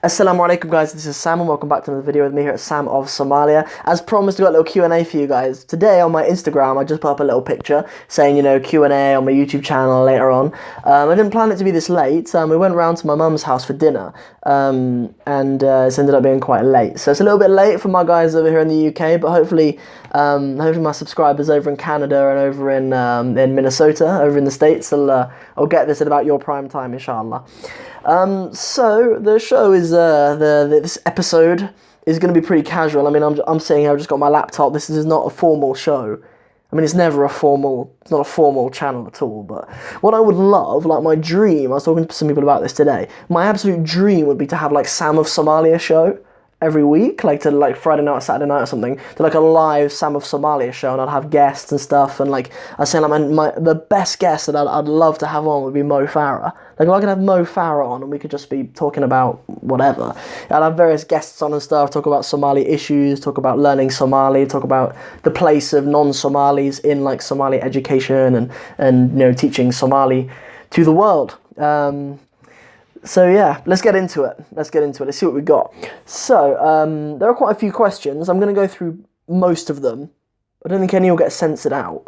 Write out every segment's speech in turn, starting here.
Assalamu alaikum guys, this is Sam and welcome back to another video with me here at Sam of Somalia. As promised, we got a little Q&A for you guys. Today on my Instagram, I just put up a little picture saying, Q&A on my YouTube channel later on. I didn't plan it to be this late. We went round to my mum's house for dinner and it's ended up being quite late. So it's a little bit late for my guys over here in the UK, but hopefully my subscribers over in Canada and over in Minnesota, over in the States, I'll get this at about your prime time, inshallah. So the show is this episode is going to be pretty casual. I mean, I'm sitting here, I've just got my laptop. This is not a formal show. I mean, it's not a formal channel at all. But what I would love, like my dream, I was talking to some people about this today. My absolute dream would be to have like Sam of Somalia show every week, like Friday night or Saturday night or something, to like a live Sam of Somalia show, and I'd have guests and stuff, and like I say, like the best guest that I'd love to have on would be Mo Farah. Like if I could have Mo Farah on and we could just be talking about whatever. I'd have various guests on and stuff, talk about Somali issues, talk about learning Somali, talk about the place of non-Somalis in like Somali education and teaching Somali to the world. So yeah, let's get into it. Let's see what we got. So, there are quite a few questions. I'm going to go through most of them. I don't think any will get censored out.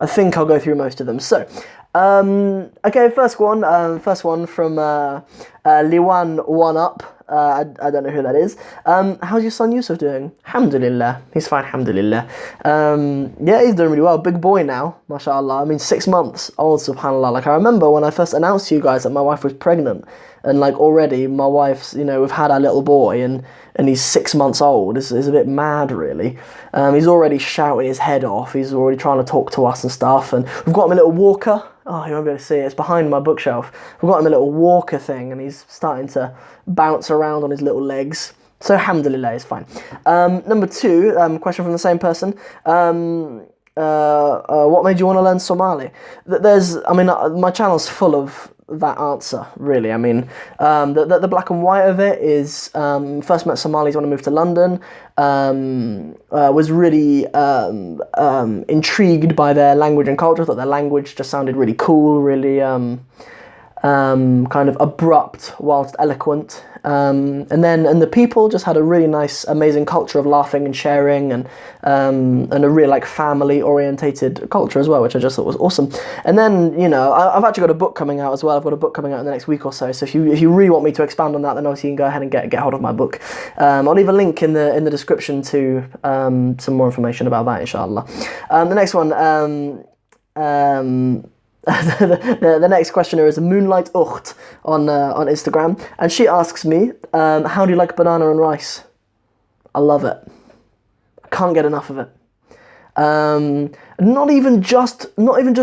I think I'll go through most of them. So, okay, first one from Liwan One Up. I don't know who that is. How's your son Yusuf doing? Alhamdulillah. He's fine, alhamdulillah. Yeah, he's doing really well. Big boy now, mashallah. I mean, 6 months old, subhanallah. Like, I remember when I first announced to you guys that my wife was pregnant, and like already my wife's, we've had our little boy, and he's 6 months old. It's a bit mad, really. He's already shouting his head off. He's already trying to talk to us and stuff, and we've got him a little walker. Oh, you won't be able to see it. It's behind my bookshelf. We've got him a little walker thing, and he's starting to bounce around on his little legs. So, alhamdulillah, it's fine. Number two, question from the same person. What made you want to learn Somali? My channel's full of that answer, really. I mean, the black and white of it is, first met Somalis when I moved to London, was really intrigued by their language and culture. I thought their language just sounded really cool, really kind of abrupt whilst eloquent. And the people just had a really nice, amazing culture of laughing and sharing, and a real like family orientated culture as well, which I just thought was awesome. And then I've actually got a book coming out as well. I've got a book coming out in the next week or so. So if you really want me to expand on that, then obviously you can go ahead and get hold of my book. I'll leave a link in the description to some more information about that, inshallah. The next one. The next questioner is Moonlight Ucht on Instagram, and she asks me, how do you like banana and rice? I love it. I can't get enough of it. Not even just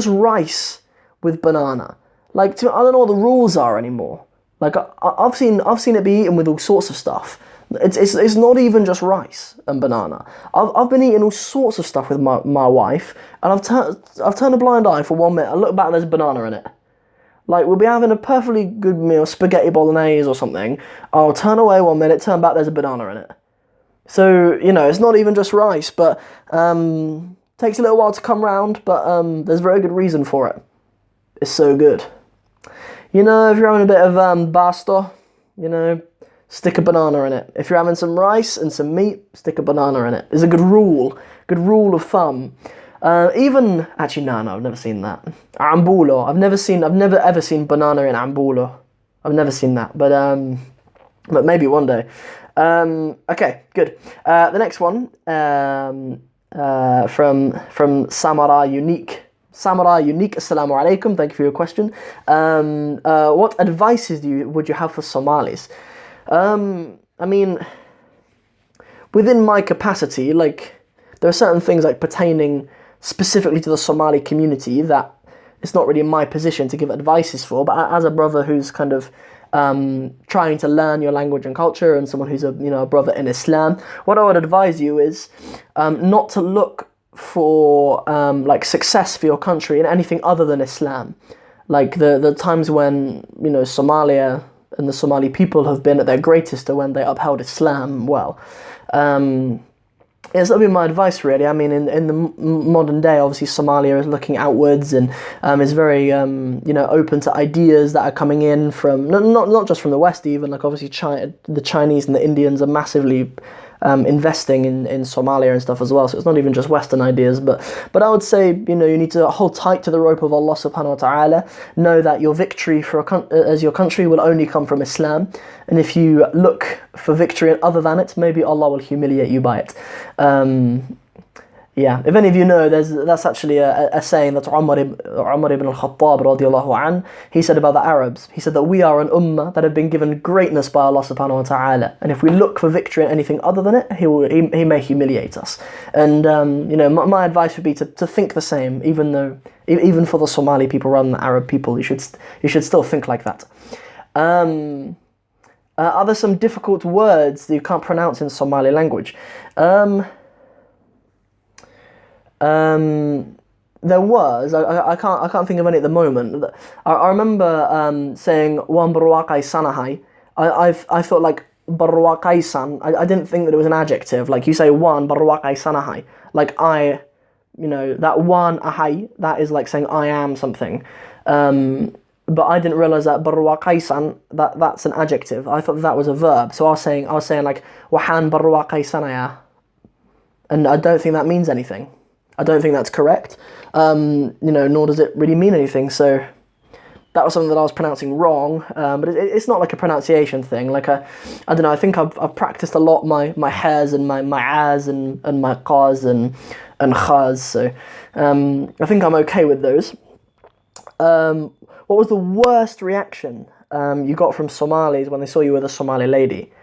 rice with banana. Like, I don't know what the rules are anymore. Like I've seen it be eaten with all sorts of stuff. It's not even just rice and banana. I've been eating all sorts of stuff with my wife, and I've turned a blind eye for 1 minute. I look back, there's banana in it. Like, we'll be having a perfectly good meal, spaghetti bolognese or something. I'll turn away 1 minute, turn back, there's a banana in it. So, it's not even just rice, but takes a little while to come round, but there's very good reason for it. It's so good. If you're having a bit of basto, stick a banana in it. If you're having some rice and some meat, stick a banana in it. It's a good rule of thumb. Actually, no, I've never seen that. Ambulo, I've never ever seen banana in ambulo. I've never seen that, but maybe one day. Okay, good. The next one, from Samara Unique. Samara Unique, assalamu alaikum, thank you for your question. What advices would you have for Somalis? I mean, within my capacity, like, there are certain things like pertaining specifically to the Somali community that it's not really in my position to give advices for, but as a brother who's kind of trying to learn your language and culture, and someone who's a brother in Islam, what I would advise you is not to look for like success for your country in anything other than Islam. Like the times when Somalia and the Somali people have been at their greatest are when they upheld Islam well. It's that'll be my advice, really. I mean, in the modern day, obviously Somalia is looking outwards and is very open to ideas that are coming in from not just from the West, even like obviously the Chinese and the Indians are massively investing in Somalia and stuff as well. So it's not even just Western ideas, but I would say you need to hold tight to the rope of Allah Subhanahu wa Taala. Know that your victory as your country will only come from Islam, and if you look for victory other than it, maybe Allah will humiliate you by it. Yeah, if any of you know, that's actually a saying that Umar ibn al-Khattab radiallahu an, he said about the Arabs. He said that we are an ummah that have been given greatness by Allah subhanahu wa ta'ala, and if we look for victory in anything other than it, he may humiliate us. And my advice would be to think the same, even for the Somali people rather than the Arab people, you should still think like that. Are there some difficult words that you can't pronounce in Somali language? There was. I can't think of any at the moment. I remember saying wan barwakai sanahai. I thought like barwakai san. I didn't think that it was an adjective. Like you say wan barwakai sanahai. Like that wan ahai. That is like saying I am something. But I didn't realize that barwakai san that's an adjective. I thought that was a verb. So I was saying like wahan barwakai sanaya, and I don't think that means anything. I don't think that's correct, nor does it really mean anything. So that was something that I was pronouncing wrong, but it's not like a pronunciation thing. Like I don't know. I think I've practiced a lot my has and my as and my qas and khas. So I think I'm okay with those. What was the worst reaction you got from Somalis when they saw you with a Somali lady?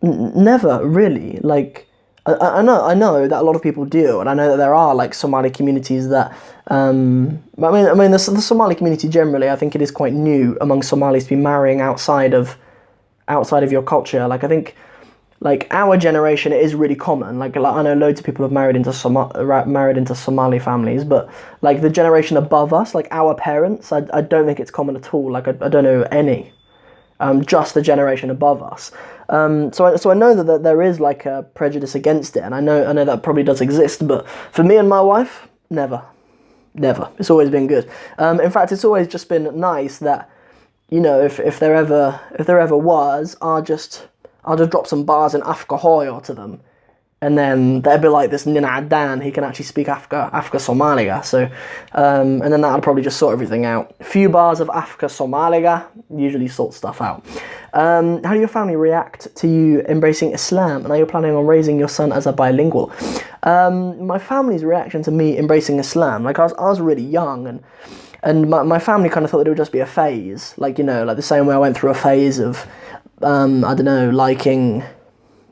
Never really. Like I know that a lot of people do, and I know that there are like Somali communities that I mean the Somali community generally, I think it is quite new among Somalis to be marrying outside of your culture. Like I think like our generation, it is really common. Like I know loads of people have married into Somali families, but like the generation above us, like our parents, I don't think it's common at all. Like I don't know any. Just the generation above us. So I know that there is like a prejudice against it, and I know that probably does exist. But for me and my wife, never. It's always been good. In fact, it's always just been nice that if there ever was, I'll just drop some bars in Afka Hoyo to them. And then there'd be like this Nina Adan, he can actually speak Afka Somaliga. So, and then that'll probably just sort everything out. A few bars of Afka Somaliga usually sort stuff out. How do your family react to you embracing Islam? And are you planning on raising your son as a bilingual? My family's reaction to me embracing Islam, like I was really young, and my family kind of thought that it would just be a phase. Like, like the same way I went through a phase of, liking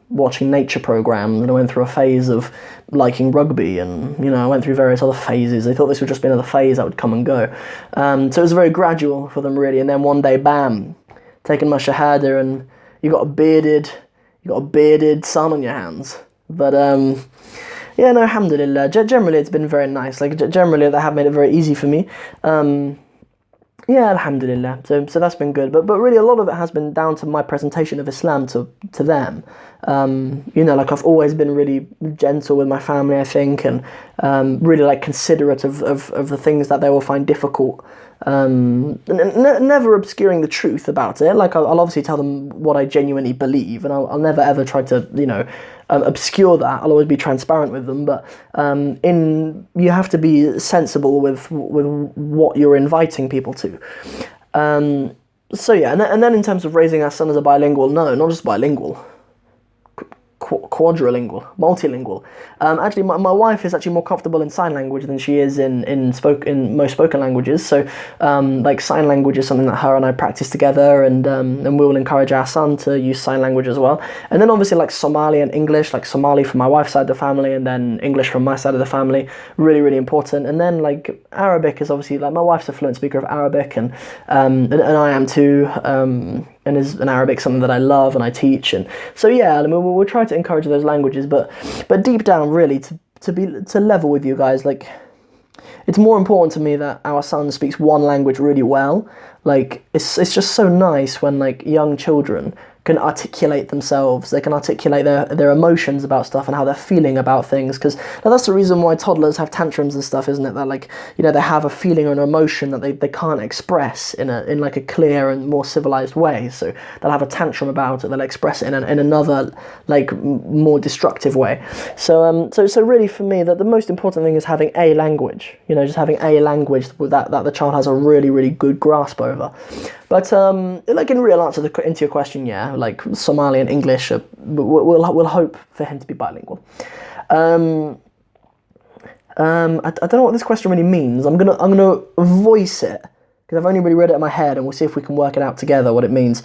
watching nature programs, and I went through a phase of liking rugby, and I went through various other phases. They thought this would just be another phase that would come and go. So it was very gradual for them, really. And then one day, bam, taking my shahada, and you got a bearded son on your hands. But alhamdulillah. Generally, it's been very nice. Like generally, they have made it very easy for me. Yeah, alhamdulillah. So that's been good. But really, a lot of it has been down to my presentation of Islam to them. Like I've always been really gentle with my family, I think, and really like considerate of the things that they will find difficult. Never obscuring the truth about it. Like I'll obviously tell them what I genuinely believe, and I'll never ever try to obscure that. I'll always be transparent with them, but you have to be sensible with what you're inviting people to. So yeah, and then in terms of raising our son as a bilingual, no, not just bilingual. Quadrilingual, multilingual. Actually, my wife is actually more comfortable in sign language than she is in most spoken languages. So, like sign language is something that her and I practice together, and we will encourage our son to use sign language as well. And then obviously like Somali and English, like Somali from my wife's side of the family, and then English from my side of the family, really really important. And then like Arabic is obviously like my wife's a fluent speaker of Arabic, and I am too. And is an Arabic something that I love and I teach, and so yeah, I mean we'll try to encourage those languages, but deep down really to level with you guys, like it's more important to me that our son speaks one language really well. Like it's just so nice when like young children can articulate themselves, they can articulate their emotions about stuff and how they're feeling about things, because that's the reason why toddlers have tantrums and stuff, isn't it? That, like, you know, they have a feeling or an emotion that they can't express in like a clear and more civilized way, so they'll have a tantrum about it, they'll express it in another, like, more destructive way. So really for me, that the most important thing is having a language, you know, just having a language that the child has a really, really good grasp over. But like, in real answer into your question, yeah, like Somali and English, we'll hope for him to be bilingual. I don't know what this question really means. I'm gonna voice it because I've only really read it in my head, and we'll see if we can work it out together what it means.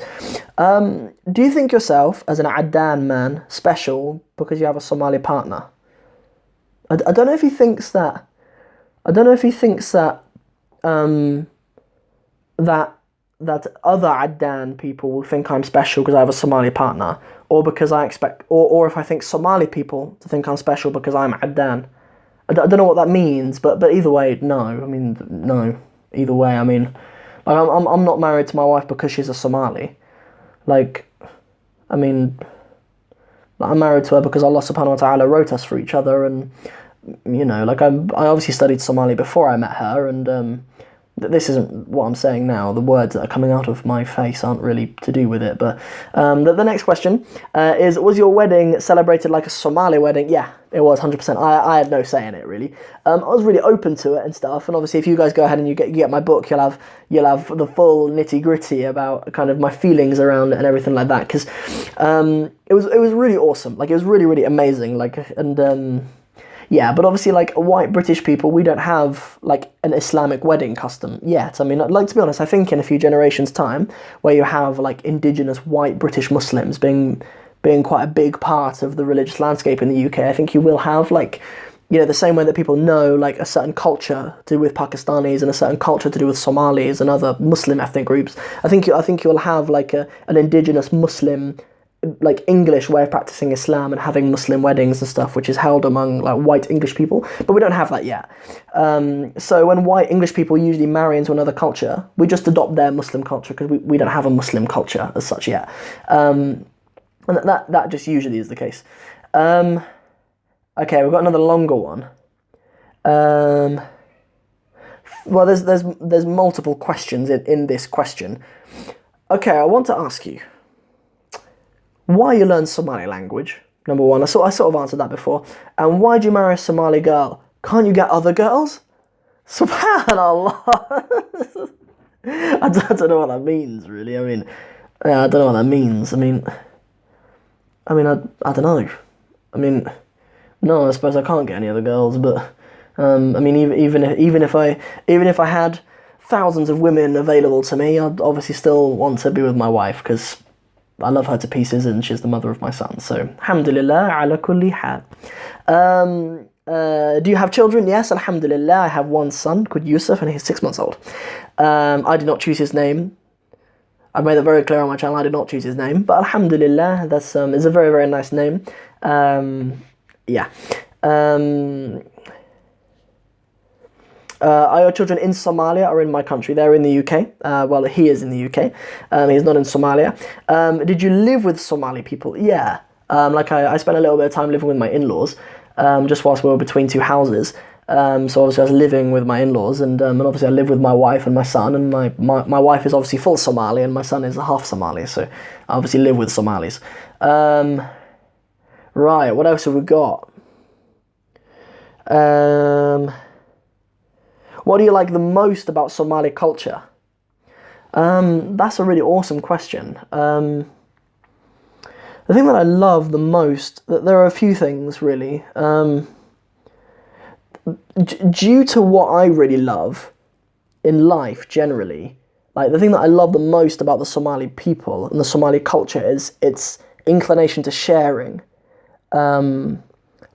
Do you think yourself as an Adan man special because you have a Somali partner? I don't know if he thinks that. I don't know if he thinks that that other Adan people will think I'm special because I have a Somali partner, or because I expect, or if I think Somali people to think I'm special because I'm Adan. I don't know what that means, but either way, no. I mean, no. Either way, I mean, like, I'm not married to my wife because she's a Somali. Like, I mean, I'm married to her because Allah subhanahu wa ta'ala wrote us for each other, and, you know, like, I obviously studied Somali before I met her, and this isn't what I'm saying now. The words that are coming out of my face aren't really to do with it. But the next question is, was your wedding celebrated like a Somali wedding? Yeah, it was 100%. I had no say in it, really. I was really open to it and stuff. And obviously, if you guys go ahead and you get my book, you'll have the full nitty gritty about kind of my feelings around it and everything like that. Because it was really awesome. Like, it was really, really amazing. Like, and yeah, but obviously, like, white British people, we don't have, like, an Islamic wedding custom yet. I mean, like, to be honest, I think in a few generations' time, where you have, like, indigenous white British Muslims being quite a big part of the religious landscape in the UK, I think you will have, like, you know, the same way that people know, like, a certain culture to do with Pakistanis and a certain culture to do with Somalis and other Muslim ethnic groups. I think you'll have, like, an indigenous Muslim, like, English way of practicing Islam and having Muslim weddings and stuff, which is held among, like, white English people, but we don't have that yet. So when white English people usually marry into another culture, we just adopt their Muslim culture because we don't have a Muslim culture as such yet. And that just usually is the case. Okay, we've got another longer one. Well, there's multiple questions in this question. Okay, I want to ask you, why you learn Somali language, number one. I sort of answered that before. And why do you marry a Somali girl? Can't you get other girls? Subhanallah. I don't know what that means, really. I mean, I don't know what that means. I mean, I don't know. I mean, no, I suppose I can't get any other girls, but I mean, even if I had thousands of women available to me, I'd obviously still want to be with my wife because I love her to pieces and she's the mother of my son. So, alhamdulillah, ala kulli hal. Do you have children? Yes, alhamdulillah. I have one son called Yusuf and he's 6 months old. I did not choose his name. I've made that very clear on my channel. I did not choose his name. But alhamdulillah, that's it's a very, very nice name. Yeah. Are your children in Somalia or in my country? They're in the UK. Well, he is in the UK. He's not in Somalia. Did you live with Somali people? Yeah. Like, I spent a little bit of time living with my in-laws, just whilst we were between two houses. So obviously I was living with my in-laws, and obviously I live with my wife and my son, and my wife is obviously full Somali, and my son is half Somali, so I obviously live with Somalis. Right, what else have we got? What do you like the most about Somali culture? That's a really awesome question. The thing that I love the most, there are a few things really. Due to what I really love in life generally, like the thing that I love the most about the Somali people and the Somali culture is its inclination to sharing.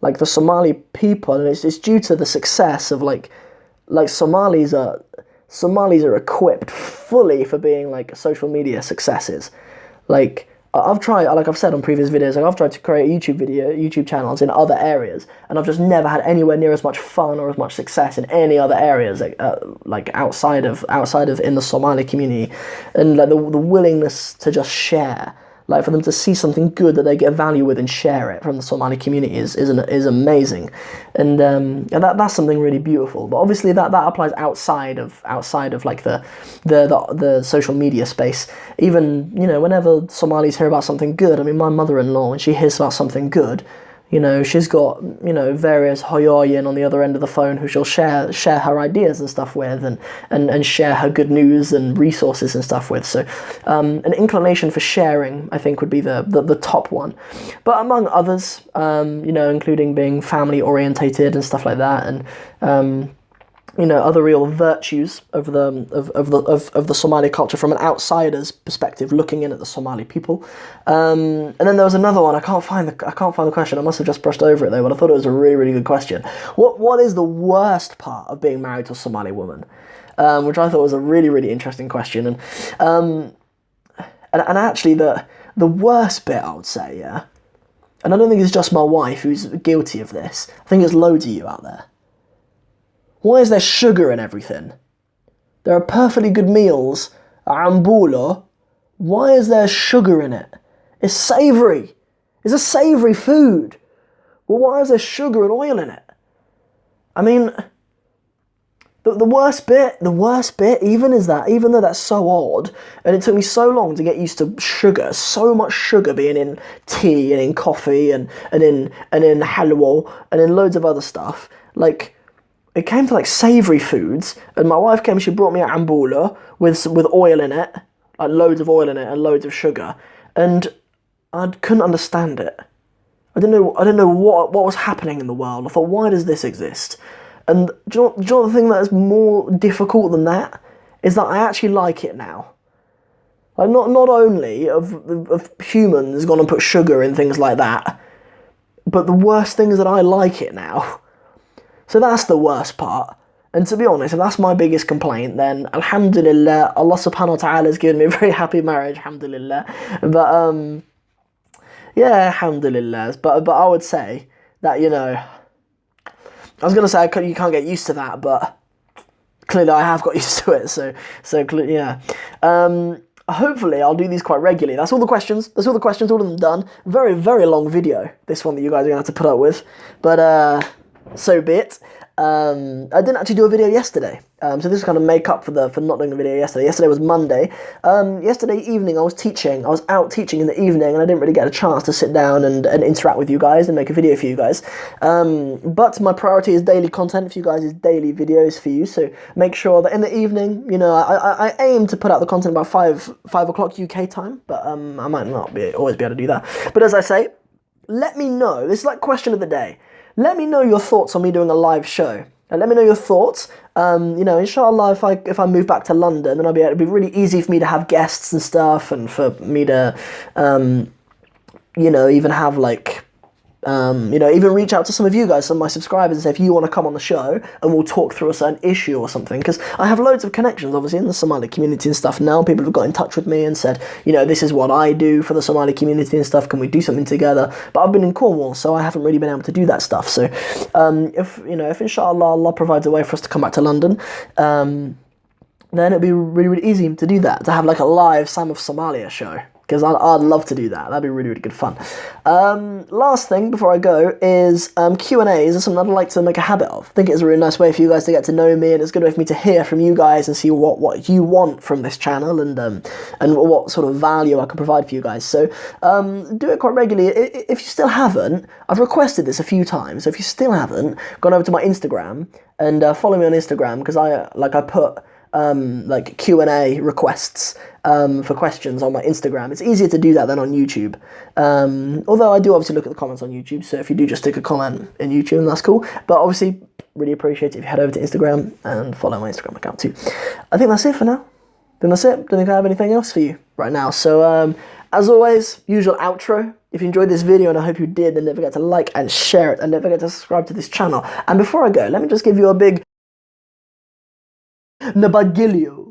Like the Somali people, and it's due to the success of like Somalis are equipped fully for being like social media successes. Like I've tried, like I've said on previous videos, like I've tried to create YouTube channels in other areas, and I've just never had anywhere near as much fun or as much success in any other areas, like outside of in the Somali community, and like the willingness to just share. like for them to see something good that they get value with and share it from the Somali community is amazing, and that's something really beautiful. But obviously that applies outside of like the social media space. Even, you know, whenever Somalis hear about something good, I mean, my mother-in-law, when she hears about something good, you know, she's got, you know, various hoyoyin on the other end of the phone who she'll share her ideas and stuff with, and share her good news and resources and stuff with. So an inclination for sharing, I think, would be the top one. But among others, you know, including being family orientated and stuff like that, and you know, other real virtues of the Somali culture from an outsider's perspective, looking in at the Somali people. And then there was another one. I can't find the question. I must have just brushed over it though, but I thought it was a really, really good question. What is the worst part of being married to a Somali woman? Which I thought was a really, really interesting question. And actually the worst bit, I would say, yeah. And I don't think it's just my wife who's guilty of this. I think it's loads of you out there. Why is there sugar in everything? There are perfectly good meals, ambulo. Why is there sugar in it? It's savoury. It's a savoury food. Well, why is there sugar and oil in it? I mean, the worst bit even is that, even though that's so odd, and it took me so long to get used to sugar, so much sugar being in tea and in coffee and in halwa and in loads of other stuff, like, it came to like savoury foods, and my wife came, she brought me a ambula with oil in it, like loads of oil in it and loads of sugar, and I couldn't understand it. I didn't know what was happening in the world. I thought, why does this exist? And do you know the thing that is more difficult than that is that I actually like it now. Like not only of humans gone and put sugar in things like that, but the worst thing is that I like it now. So that's the worst part. And to be honest, if that's my biggest complaint, then alhamdulillah, Allah subhanahu wa ta'ala has given me a very happy marriage, alhamdulillah. But yeah, alhamdulillah. But I would say that, you know, I was going to say you can't get used to that, but clearly I have got used to it. So yeah. Hopefully I'll do these quite regularly. That's all the questions. All of them done. Very, very long video, this one that you guys are going to have to put up with. But so be it. I didn't actually do a video yesterday, so this is kind of make up for not doing a video yesterday. Yesterday was Monday. Yesterday evening I was out teaching in the evening, and I didn't really get a chance to sit down and interact with you guys and make a video for you guys. But my priority is daily content for you guys, is daily videos for you, so make sure that in the evening, you know, I aim to put out the content about 5 o'clock UK time, but I might not always be able to do that. But as I say, let me know, this is like question of the day. Let me know your thoughts on me doing a live show. And let me know your thoughts. You know, inshallah, if I move back to London, then it'll be really easy for me to have guests and stuff, and for me to, you know, even have like, you know, even reach out to some of you guys, some of my subscribers, and say if you want to come on the show and we'll talk through a certain issue or something, because I have loads of connections obviously in the Somali community and stuff now. People have got in touch with me and said, you know, this is what I do for the Somali community and stuff, can we do something together? But I've been in Cornwall, so I haven't really been able to do that stuff. So if inshallah Allah provides a way for us to come back to London, then it'd be really, really easy to do that, to have like a live Sam of Somalia show, because I'd love to do that. That'd be really, really good fun. Last thing before I go is Q&As is something I'd like to make a habit of. I think it's a really nice way for you guys to get to know me, and it's a good way for me to hear from you guys and see what you want from this channel, and what sort of value I can provide for you guys. So do it quite regularly. If you still haven't, I've requested this a few times, so if you still haven't, gone over to my Instagram and follow me on Instagram, because I put like Q&A requests for questions on my Instagram. It's easier to do that than on YouTube. Although I do obviously look at the comments on YouTube, so if you do just stick a comment in YouTube, that's cool. But obviously, really appreciate it if you head over to Instagram and follow my Instagram account too. I think that's it for now. Don't think I have anything else for you right now. So as always, usual outro. If you enjoyed this video, and I hope you did, then don't forget to like and share it, and don't forget to subscribe to this channel. And before I go, let me just give you a big Nabagilio.